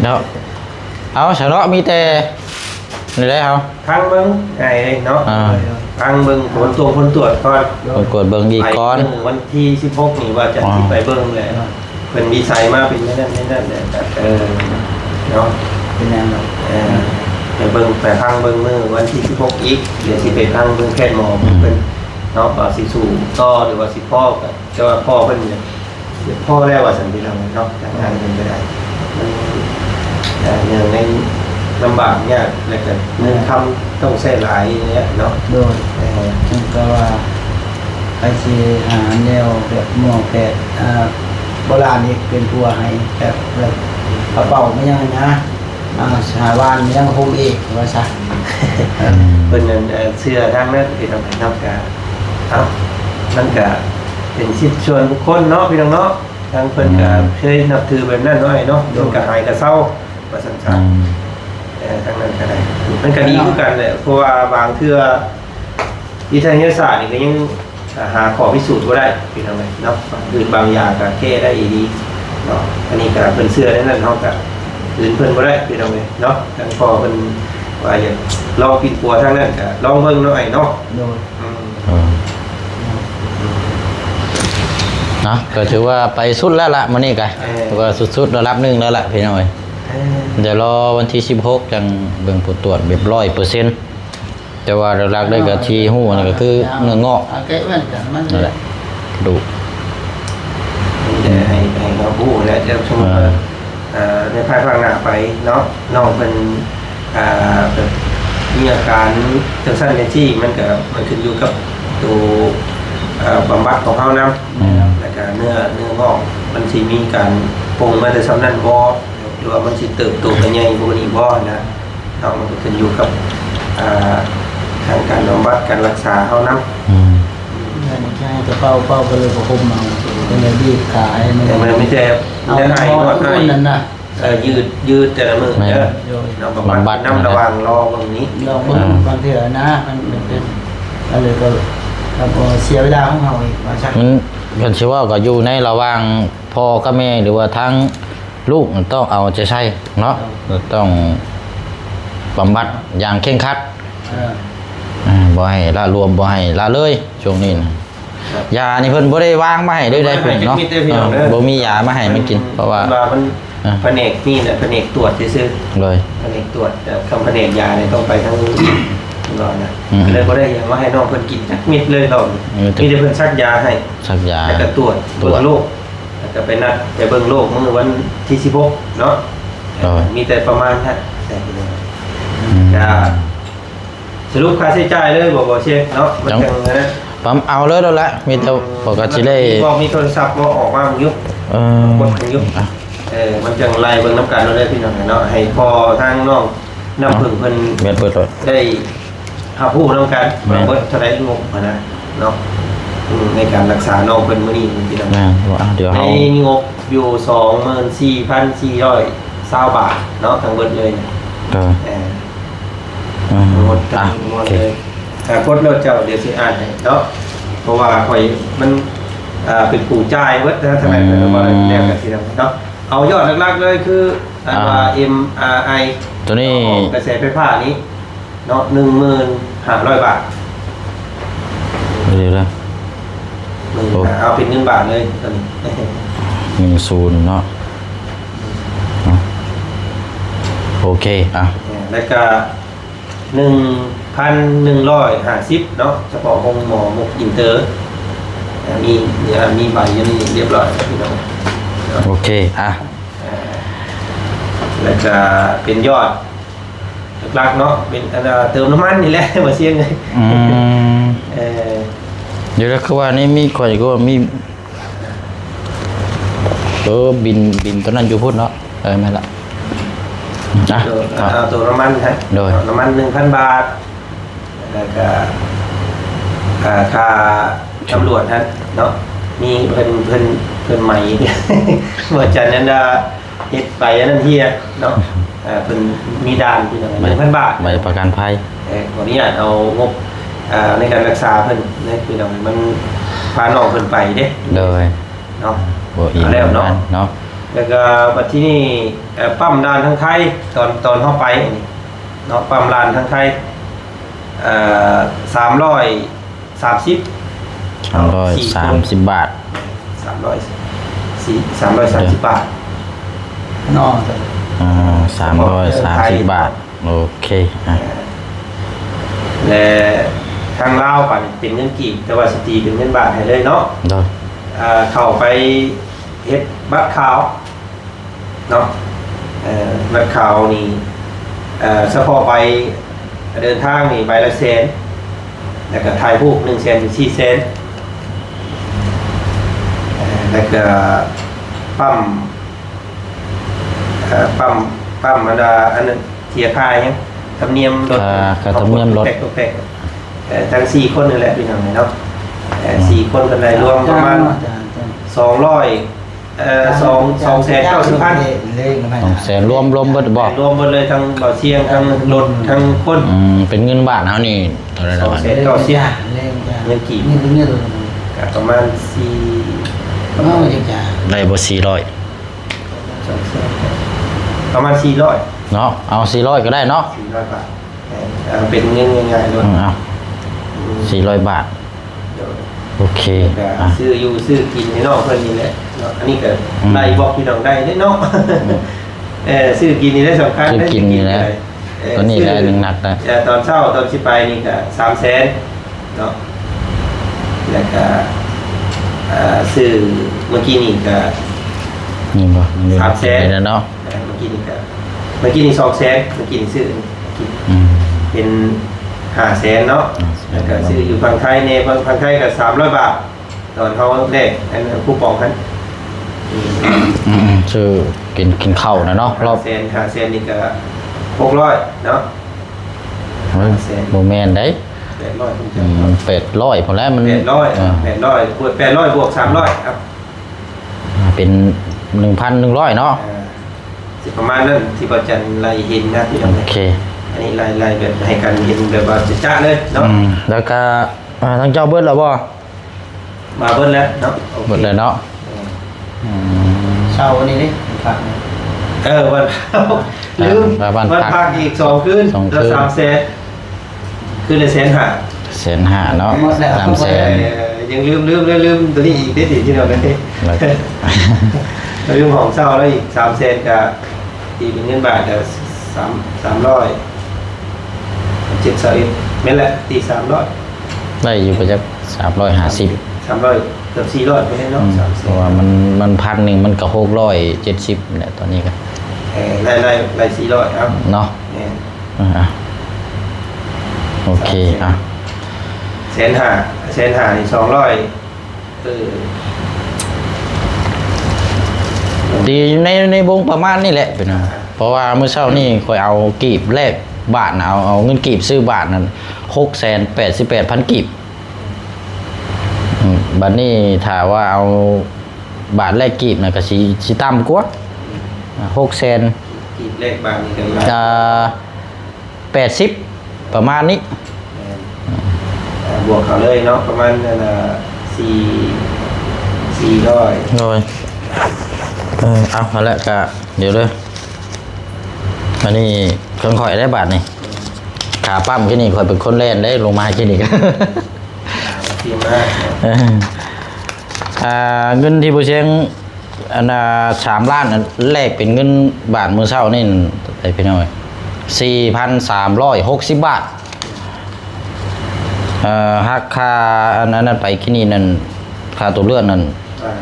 เนาะเอาเฉพาะมีแต่นี่ได้เอา พังเบิ่งไงเนาะพังเบิ่งผลตรวจก่อน กดเบิ่งอีกก่อน วันที่16นี่ว่าจะสิไปเบิ่งแหละเพิ่นมีไซมาเป็นนั่นแหละเนาะ เป็นแนวเรา ไปเบิ่งไปพังเบิ่งมื้อวันที่16อีกเดี๋ยวสิไปพังเบิ่งแพทย์หมอเพิ่นเนาะว่าสิสู่ต่อหรือว่าสิพ่อก็จะว่าพ่อเพิ่นเนี่ยพ่อแล้วว่าสันติเราเนาะทางงานเป็นไปได้มันอย่างในลำบากยากแล้วก็เงินทำต้องใช้หลายเนี่ยเนาะ โดยก็ว่าใครสิหาแนวแบบหมอแพทย์โบราณนี่เป็นตัวให้แบบกระเป๋าไม่ยังนะชาวบ้านไม่ยังโฮมเอกว่าซะ เพิ่นนั่นเสื้อทางนั้นที่ทำให้ทำกามันก็เป็นสิทธิส่วนบุคคลเนาะพี่น้องเนาะทางเพิ่นก็เคยนับถือแบบนั้นน้อยเนาะโดนก็หายก็เศร้าว่าซั่นซะทางนั้นก็ได้มันก็ดีคือกันแหละเพราะว่าบางเทื่อวิทยาศาสตร์นี่ก็ยังหาข้อพิสูจน์บ่ได้พี่น้องเนาะบางอย่างก็แก้ได้ดีเนาะอันนี้ก็เป็นเสื้อนั่นเฮาก็อื่นเพิ่นบ่ได้พี่น้องเนาะทางพ่อเพิ่น ว่าอย่างลองปิดปัวทางนั้นก็ลองเบิ่งหน่อยเนาะ โดย เนาะก็ถือว่าไปสุดแล้วล่ะมื้อนี้ก็ถือว่าสุดๆระดับหนึงแล้วล่ะพี่น้อยเดี๋ยวรอวันที่16จังเบิ่งผลตรวจแบบ100%แต่ว่าหลักๆได้ก็ที่ฮู้นี่ก็คือเนื้องอก แกะแว่นกันมัน นั่นแหละกระดูก ให้เราพูดแล้วจะสมมติว่าในภายภาคหน้าไปเนาะน้องเป็นแบบมีอาการจังสั้นในที่มันขึ้นอยู่กับตัวบำบัดของเขานะแล้วก็เนื้องอกมันสิมีการปรุงมาแต่สำนักบ่หรือว่ามันสิเติบโตกันใหญ่พวกนี้บ่นะเนาะมันก็ขึ้นอยู่กับทางการบำบัดการรักษาเขานะ ไม่ใช่จะเป้าก็เลยประคมมาก็เลยบีบขาย แต่มันไม่ใช่ เอา ได้ น้ ให้นวดให้ ำนั่นน่ะ ยืดแต่ละมือเด้อเราบำบัดน้ำระวังรอตรงนี้ ลองเบิ่งบางทีนะมันเป็นอะไรก็เสียเวลาของเราอีกว่าใช่ มันกันสิว่าก็อยู่ในระหว่างพ่อกับแม่หรือว่าทั้งลูกมันต้องเอาใจใส่เนาะต้องบำบัดอย่างเคร่งครัดบ่ให้ละรวมบ่ให้ละเลยช่วงนี้นะยานี่เพิ่นบ่ได้วางมาให้ได้เพิ่นเนาะบ่มียามาให้มันกินเพราะว่า มันแผนกนี่แหละแผนกตรวจซื่อ เลย แผนกตรวจคำแผนกยาเนี่ยต้องไปทั้งก่อนนะเลยบ่ได้ยังว่าให้น้องเพิ่นกินจักมิดเลยเรามีแต่เพิ่นซักยาให้ สักยา แล้วก็ตรวจเบิ่งโรคแล้วก็ไปนัดไปเบิ่งโรคมื้อวันที่16เนาะมีแต่ประมาณนั้นจะสรุปค่าใช้จ่ายเลยบ่เช็คเนาะมันจังนะ ปั๊มเอาเลยแล้วละมีแต่ปกติได้ บอกมีโทรศัพท์บ่ออกมามึงยุบกดมึงยุบมันจังไล่เบิ่งน้ำกันเราได้พี่น้องเนาะให้พอทางน้องน้ำพึ่งเพิ่น เม็ดเปิดเลย ได้หาผู้น้ำกันเบิดเท่าไรงบนะเนาะในการรักษาน้องเพิ่นมื้อนี้พี่น้อง นะว่าเดี๋ยว ใน เฮาง บอยู่24,420 บาทเนาะทั้งเบิดเลย เออ ทั้งหมด อ่ะ ทั้งหม โอ ด เค เลยกดรถเจ้าเดี๋ยวสิอ่านให้เนาะเพราะว่าข่อยมันเป็นผู้จ่ายเบิดนะทางไหนเพิ่นว่าแลกกันสิเนาะเอายอดหลักๆเลยคือว่า MRI ตัวนี้ กระแสไฟฟ้านี้เนาะ15,000 บาท เดี๋ยวนะ เอาเป็นเงินบาทเลยตอนนี้ 10เนาะโอเคอ่ะ แล้วก็1,150เนาะเฉพาะห้องหมอมุกอินเตอร์มีใบอยู่นี่เรียบร้อยพี่น้อง โอเคอ่ะ แล้วก็เป็นยอดหลักๆเนาะเป็นเติมน้ำมันนี่แหละ มาเสี่ยงเลย เดี๋ยวคือว่านี่มีข่อยก็มีบินตัวนั้นอยู่พุ่นเนาะไม่ละอ่ะ เอาตัวน้ำมันฮะ โดย น้ำมัน 1,000 บาทแล้วก็ค่าตำรวจฮะเนาะมีเพิ่นใหม่ เมื่อจันนั้นเฮ็ดไปอันนั้นเฮียเนาะเพิ่นมีด่านพี่น้อง 1,000 บาท ใบประกันภัย ขออนุญาตเอางบในการรักษาเพิ่นนะพี่น้องมันพาน้องเพิ่นไปเด้ เลย เนาะ บ่อีก แล้วเนาะ เนาะ แล้วก็บัดที่นี่ปั๊มด่านทางไทยตอนเข้าไปเนาะปั๊มด่านทางไทย330 330 บาท 330 บาท นอก 330 บาทโอเคอ่ะ และทางลาวไปเป็นเงินกีบแต่ว่าสตีเป็นเงินบาทให้เลยเนาะ โดย เข้าไปเฮ็ดบัตรขาวเนาะบัตรขาวนี่เฉพาะไปเดินทางนี่ใบละแสนแล้วก็ถ่ายรูป1 แสนถึง 4 แสนแล้วก็ปั๊มอันนั้นเสียค่ายังธรรมเนียมรถ ค่าธรรมเนียมรถ ตกทั้ง4 คนนี่แหละพี่น้องเนาะ4 คนกันได้รวมประมาณ290,000 รวมเบิดบ่ รวมหมดเลยทั้งบ่อเชียงทั้งรถทั้งคน เป็นเงินบาทเฮานี่เท่าไหร่นะบาท เล่นจ้านี่คือเนี่ยตัว ก็ประมาณ4 ประมาณจ้า ได้บ่400 ประมาณ400 เนาะเอา400ก็ได้เนาะ 400 บาท เป็นเงินง่ายๆเลย เอา400 บาทโอเคอ่ะ ซื้ออยู่ซื้อกินให้น้องเพิ่นนี่แหละเนาะอันนี้ก็ไล่บอกพี่น้องได้เด้เนาะซื้อกินนี่ได้สำคัญ ซื้อกินนี่แหละตอนนี้ได้หนักนะ ตอนเช้าตอนสิไปนี่ก็300,000เนาะแล้วก็ซื้อเมื่อกี้นี่ก็ นี่บ่ 300,000 แล้วเนาะ เมื่อกี้นี่200,000เมื่อกี้นี่ซื้อ อืม เป็น500,000เนาะแล้วก็ซื้ออยู่ฝั่งไทยเนี่ยฝั่งไทยก็300 บาทตอนเขาแรกอันคูปองกัน ชื่อกินข้าวนะเนาะรอบ 500,000นี่ก็600เนาะ โมเมนต์ได้ 800ผมจ มัน800พอแล้วมัน ำ800บวก300ครับ เป็น 1,100 เนาะ สิประมาณนั้นที่ประจันไล่เห็นนะพี่น้อง โอเค อันนี้ไล่แบบให้กันเห็นแบบว่าจะจ้าเลยเนาะ แล้วก็ทั้งเจ้าเบิดแล้วบ่ มาเบิ้ลแล้วเนาะ เบิดเลยเนาะ เช้าวันนี้ดิพักนะ วันลืมวันพักอีก2 คืนแล้ว300,000คืนละ150,000 1,500เนาะ300,000 ยังลืมตัวนี้อีกได้ที่เราได้ แล้วก็ เราลืมของเศร้าแล้วอีก300,000กับตีเป็นเงินบาทก็300 700แม่นแหละตี300 ได้อยู่ประจัก350 300เกือบ400ไปแล้วเนาะ เพราะว่ามัน1,000มันก็670เนี่ยตอนนี้ก็ ไล่400ครับ เนาะ เนี่ย โอเคอ่ะ 150,000นี่200ดีในวงประมาณนี่แหละเป็นเพราะว่าเมื่อเช้านี่คอยเอากีบแลกบาทนะเอาเงินกีบซื้อบาทนั่น688,000 กีบบัดนี้ถ้าว่าเอาบาทแลกกีบนะก็สิต่ำกว่า600,000 กีบเลขบางนี่กัน80ประมาณนี้ บวกเขาเลยเนาะประมาณ400 โดยเอาละก็เดี๋ยวเลยอันนี้เครื่องข่อยได้บาทนี่ขาปั้มที่นี่ข่อยเป็นคนเล่นได้ลงมาที่นี่ก็ ทีมาก เงินที่ผู้เชียงอัน3 ล้านแรกเป็นเงินบาทมื้อเช้านี่ได้พี่น้อย 4,360 บาทหักค่าอันนั้นไปที่นี่นั่นค่าตัวเลือดนั่น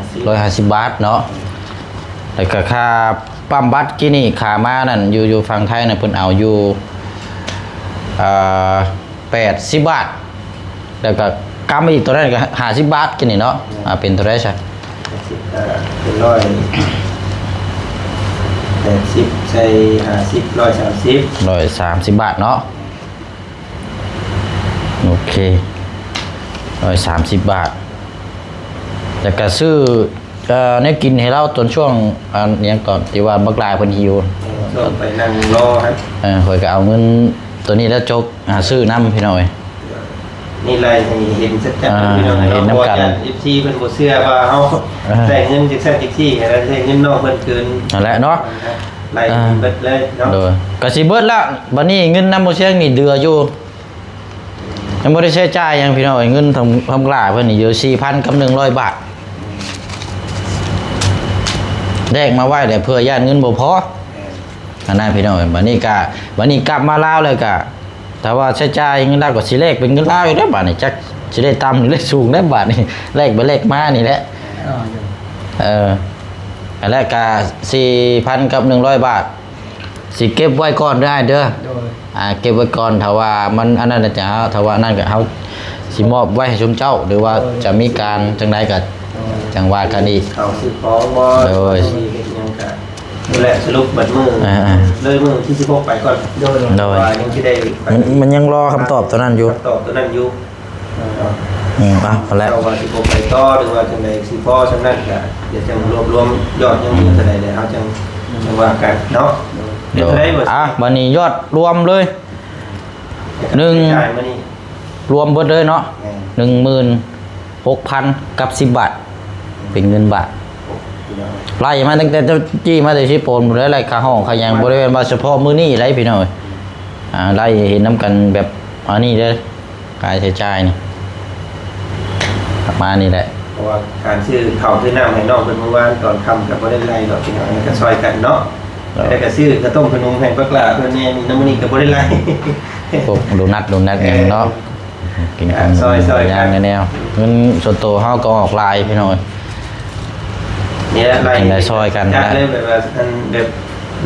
150 บาทเนาะแล้วก็ค่าปั๊มบัตรที่นี่ขามานั่นอยู่ฝั่งไทยน่ะเพิ่นเอาอยู่80 บาทแล้วก็กำอีกตัวนั้นก็50 บาทที่นี่เนาะเป็นตัวได้ใช่เป็น180ใส่50 130 บาทเนาะโอเค130 บาทแล้วก็ซื้อเนี่ยกินให้เราตอนช่วงยังตอนที่ว่าบักลายเพิ่นหิว ช่วงไปนั่งรอครับ ข่อยก็เอาเงินตัวนี้แล้วจกซื้อน้ำพี่น้อย นี่ไล่ให้เห็นชัดๆพี่น้อง เห็นน้ำกัน FC เพิ่นบ่เชื่อว่าเฮาได้เงินจากแท็กซี่แล้วได้เงินนอกเพิ่นเกิน นั่นแหละเนาะ ไล่เบิดเลยเนาะ โดยก็สิเบิดละบัดนี้เงินนำบ่เชียงนี่เดืออยู่ยังบ่ได้ใช้จ่ายหยังพี่น้อยเงินทำกล้าเพิ่นนี่อยู่ 4,000 กับ 100 บาทแลกมาไว้แต่เพื่อย่านเงินบ่พออันนั้นพี่น้อยบัดนี้กลับมาลาวเลยก็ถ้าว่าใช้จ่ายเงินลาวก็สิแลกเป็นเงินลาวอยู่เด้อบาดนี้จักสิได้ต่ำหรือได้สูงได้บาดนี้แลกไปแลกมานี่แหละอันแรกก็ 4,000 กับ 100 บาทสิเก็บไว้ก่อนได้เด้อ โดย เก็บไว้ก่อนถ้าว่ามันอันนั้นจะเอาถ้าว่านั่นก็เฮาสิมอบไว้ให้ชุมเจ้าหรือว่าจะมีการจังไดก็จังว่ากันอีก เขาซื้อของบ่ โดย มีเฮ็ดหยังก็นี่แหละสรุปเบิดมื้อเลยมื้อที่16ไปก่อนโดยว่ายังสิได้ไป มันยังรอคำตอบตัวนั้นอยู่ คำตอบตัวนั้นอยู่ เอาละ เอาว่าสิบ่ไปต่อหรือว่าจังได๋สิพอจังนั้นก็เดี๋ยวจังรวบรวมยอดยังมีเท่าใดแล้วเฮาจังว่ากันเนาะ เดี๋ยว เท่าใดบ่ บัดนี้ยอดรวมเลย หนึ่ง จ่ายมานี่ รวมเบิดเลยเนาะ แม่ 16,000 กับ 10 บาท เป็นเงินบาท พี่น้อง ไล่มาตั้งแต่เจ้าจี้มาแต่ชิโปนหมดแล้วไล่ค่าห้องค่าหยังบ่ได้แม่นว่าเฉพาะมื้อนี้ไรพี่น้อย ไล่เห็นน้ำกันแบบอันนี้เด้อการใช้จ่ายนี่ประมาณนี้แหละ เพราะว่าการซื้อข้าวซื้อน้ำให้น้องเพิ่นเมื่อวานตอนค่ำก็บ่ได้ไล่ดอกพี่น้องก็ซอยกันเนาะแล้วก็ซื้อกระต้มขนมให้ปักหลาเพิ่นแน่มีน้ำมันนี่ก็บ่ได้ไล่ พวกโดนัทอย่างเนาะกินกัน ซอยๆ ย่างแนวเงินส่วนตัวเฮาก็ออกลายพี่น้อย เนี่ยไล่ กินได้ซอยกัน จัด นะ เลยแบบว่าอันแบบ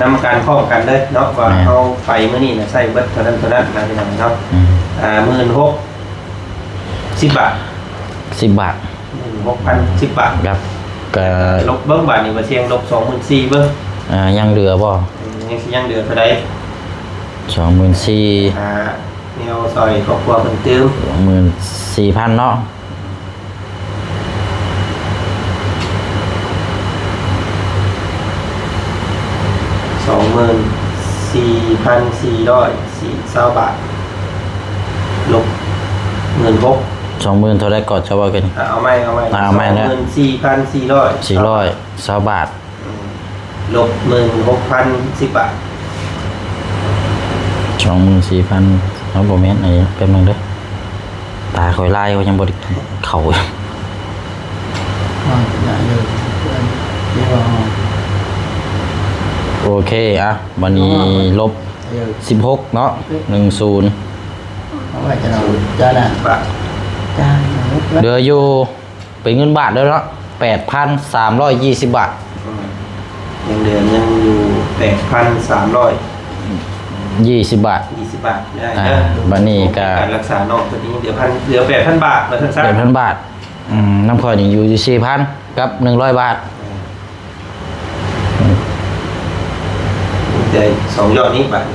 นำการพร้อมกันเลยเนาะว่าเฮาไปมื้อนี้น่ะใช้เบิดเท่านั้นนะพี่น้องเนาะ 16,000 10 บาท 10 บาท 16,000 10 บาท ครับก็ ลบเบิ่งบาทนี่ว่าเสียงลบ 24,000เบิ่ง ยังเหลือบ่ ยังสิยังเดือเท่าใด 24,000 แนวซอยครอบครัวเพิ่นตื้ม 24,000เนาะ 24,420 บาทลบ16,000 20,000เท่าได้ก่อนจะว่ากัน เอาใหม่ เอาใหม่นะ 24,400 420บาท ลบ16,010 บาท 24,000เอาบ่แม่นอันนี้เป็นมึงเด้อตาข่อยลายเขายังบ่ได้เข้าอยู่ อย่าเลยนี่ว่า โอเคอ่ะวันนี้ลบ เดี๋ยว 16เนาะ10 เอาไว้จะเราจะน่ะ บาท จะ เหลืออยู่เป็นเงินบาทแล้วเนาะ 8,320 บาท ยังเหลือเงินอยู่ 8,320 20 บาท บาทได้เด้อ บัดนี้ก็ การรักษาน้องตัวนี้เหลือ 8,000 บาทมาสั้น 8,000 บาทน้ำข่อยนี่อยู่ที่ 4,000 กับ 100 บาท แต่2ยอดนี้บาท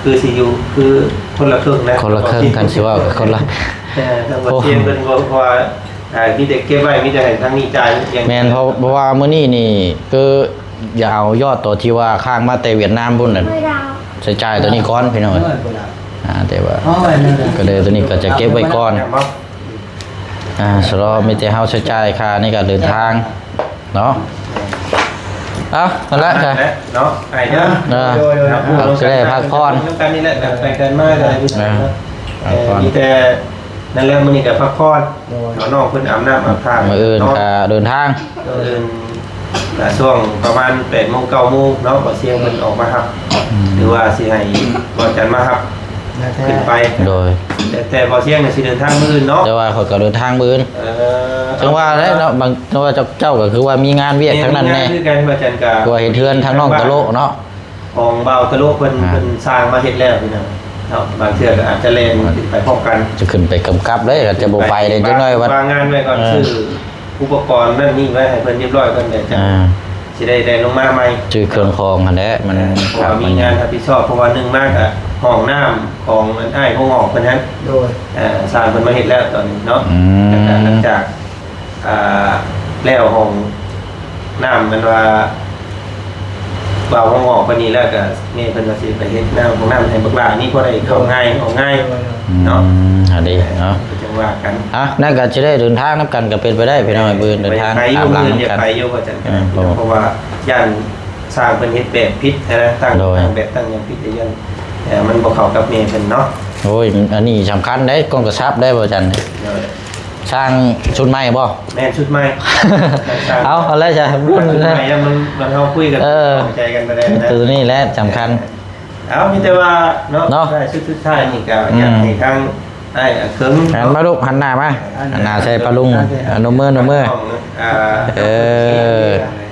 คือซียูคือคนละครึ่งนะ คนละครึ่งกันสิว่าคนละ ทั้งหมดเทียนเป็นเพราะว่ามีแต่เก็บไว้มีแต่ให้ทั้งนี้จ่ายอย่าง แม่นเพราะว่ามื้อนี้นี่คืออย่าเอายอดตัวที่ว่าข้างมาแต่เวียดนามพุ่นน่ะ ไม่ดาว ใช้จ่ายตัวนี้ก่อนพี่น้อยแต่ว่า อ๋อนั่นแหละ ก็เลยตัวนี้ก็จะเก็บไว้ก่อนสรอมีแต่เฮาใช้จ่ายค่าในการเดินทางเนาะนั่นแหละค่ะ เนาะไอ้เนาะ จะได้พักผ่อน ต้องการนี่แหละไปกันมากอะไรพี่น้องมีแต่นั่นแหละมื้อนี้ก็พักผ่อนน้องเพิ่นอาบน้ำอาบท่า มื้ออื่นก็เดินทาง ช่วงประมาณ 8:00 น 9:00 นเนาะบ่เสียงเพิ่นออกมาครับหรือว่าสิให้บ่จันมาครับขึ้นไป โดย แต่บ่เสียงน่ะสิเดินทางมื้ออื่นเนาะ แต่ว่าเขาก็เดินทางมื้ออื่นจังว่าได้เนาะบางจังว่าเจ้าก็คือว่ามีงานเวียกทั้งนั้นแน่ คือกันบ่จันก็ ตัวเฮ็ดเทือนทั้งน้องตะโลเนาะ ของเบาตะโลเพิ่นสร้างมาเฮ็ดแล้วพี่น้องเนาะบางเทื่อก็อาจจะเล่นไปพร้อมกัน จะขึ้นไปกำกับเลยก็จะบ่ไปเลยจังน้อยว่า วางงานไว้ก่อนซื้ออุปกรณ์นั่นนี่ไว้ให้เพิ่นเรียบร้อยก่อนเดี๋ยวจะสิได้ลงมาใหม่ ชื่อเครื่องคองอันนี้มัน เพราะว่ามีงานรับผิดชอบเพราะว่า1มากอ่ะห้องน้ำของมันอ้ายของออกเพิ่นนั้น โดย สร้างเพิ่นมาเฮ็ดแล้วตอนนี้เนาะหลังจากแล้วห้องน้ำมันว่าเบาห้องออกปานนี้แล้วก็แม่เพิ่นว่าสิไปเฮ็ดน้ำของน้ำให้บักหลานี่พอได้เข้าง่ายออกง่ายเนาะ อันนี้เนาะ จังว่ากัน นั่นก็จะได้เดินทางนํกันก็เป็นไปได้พี่น้องปืนเดินทาง ไปอ ตา ยู่ มหลัง มื้อ นํ จะ กัน ไปอยู่ว่าจังกันเพราะว่าย่านสร้างเพิ่นเฮ็ดแบบผิดนะตั้งแบบตั้งอย่างผิดอย่างมันบ่เข้ากับแม่เพิ่นเนาะ โอ้ยอันนี้สำคัญได้กล้องกระชับได้บ่จันสร้างชุดใหม่บ่ แม่ชุดใหม่ เอาแล้วจ้ะ รุ่นใหม่มันเฮาคุยกันใจกันไปได้นะ ตัวนี้แหละสำคัญ เอามีแต่ว่าเนาะได้ชุดสุดท้ายนี่ก็อยากให้ทางไอ้เคิง หันมาลูกหันหน้ามาหันหน้าใส่ปลาลุงนมมือนมมือ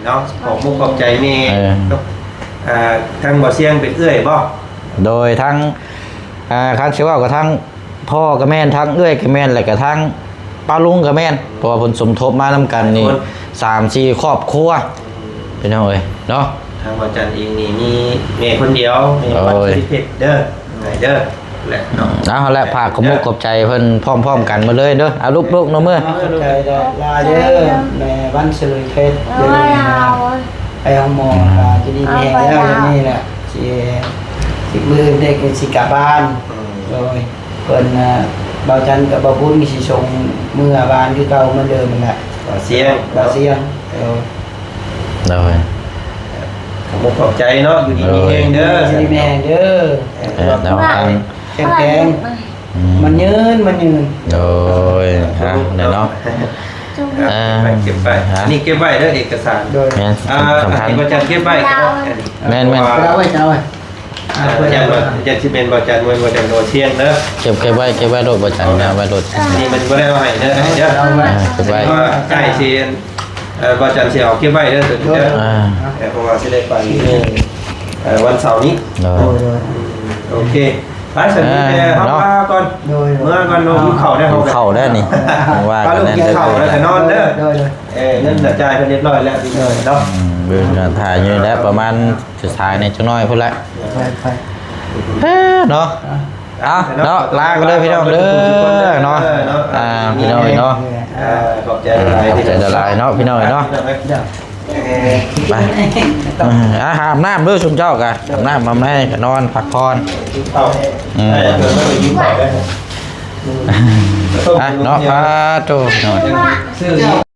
เนาะขอบมุกขอบใจแม่ทางบ่เสียงเป็นเอื้อยบ่ โดยทั้งครั้งเชื่อว่ากับทั้งพ่อกับแม่ทั้งเอื้อยกับแม่และกับทั้งป้าลุงกับแม่เพราะว่าผลสมทบมานำกันนี่3-4ครอบครัวเป็นยังไงเนาะ ทางบ่จันเองนี่มีแม่คนเดียวแม่วัดสิเพชรเด้อเด้อแหละเนาะ เอาละพากขมุกขอบใจเพิ่นพร้อมๆกันมาเลยเด้อเอาลูกๆนมมือ เข้าใจได้ลาเด้อแม่วันเสริญเพชร ไม่ดาว ไปห้องหมอจะดีแม่แล้วนี่แหละสิมือเด็กสิกลับบ้านโดยเพิ่นเบาจันกับเบาบุญสิส่งเมื่อบ้านคือเก่าเหมือนเดิมนั่นแหละ บ่เสียง บ่เสียง โดย ผมขอบใจเนาะอยู่ดีมีเองเด้อ ดีแม่เด้อ แล้วทาง แกงมันยืน โดยฮะเดี๋ยวเนาะ เก็บไปนี่เก็บไว้เด้อเอกสาร โดย แม่นสำคัญ ที่ประจันเก็บไว้ก็ได้ แม่น เราไว้เจ้าไว้ ประจันที่เป็นประจันมวยประจันโดเชียงเด้อ เก็บไว้รถประจันนะไว้รถ นี่มันก็ได้ว่าให้เด้อเด้อ เก็บไว้ ว่าใกล้เชียนประจันเสียเอาเก็บไว้เด้อตัวนี้เด้อเพราะว่าสิได้ไปวันเสาร์นี้ โดย โอเคไปสวัสดีแม่เฮาพาก่อนเมื่อก่อนลงเข่าได้เฮา เข้าได้นี่ว่า ก็ กัน ลูก นั่น กิน เด้อ ข้าวแล้วก็นอนเด้อ โดย เงินจ่ายเพิ่นเรียบร้อยแล้วพี่น้องเนาะ เบิ่งกันถ่ายอยู่แล้วประมาณสุดท้ายในจังน้อยพุ่นละ ไป เนาะเอาเนาะลากันเด้อพี่น้องเด้อเนาะพี่น้องเนาะ ขอบใจหลาย ขอบใจละลายเนาะพี่น้องเนาะ เดี๋ยว ไปอาหารน้ำด้วยชุมเจ้ากันอาบน้ำมาแม่ก็นอนพักผ่อน ข้าวเกิดไม่ไปยิ้มข้าวได้ เนาะพาโตหน่อย ซื้อ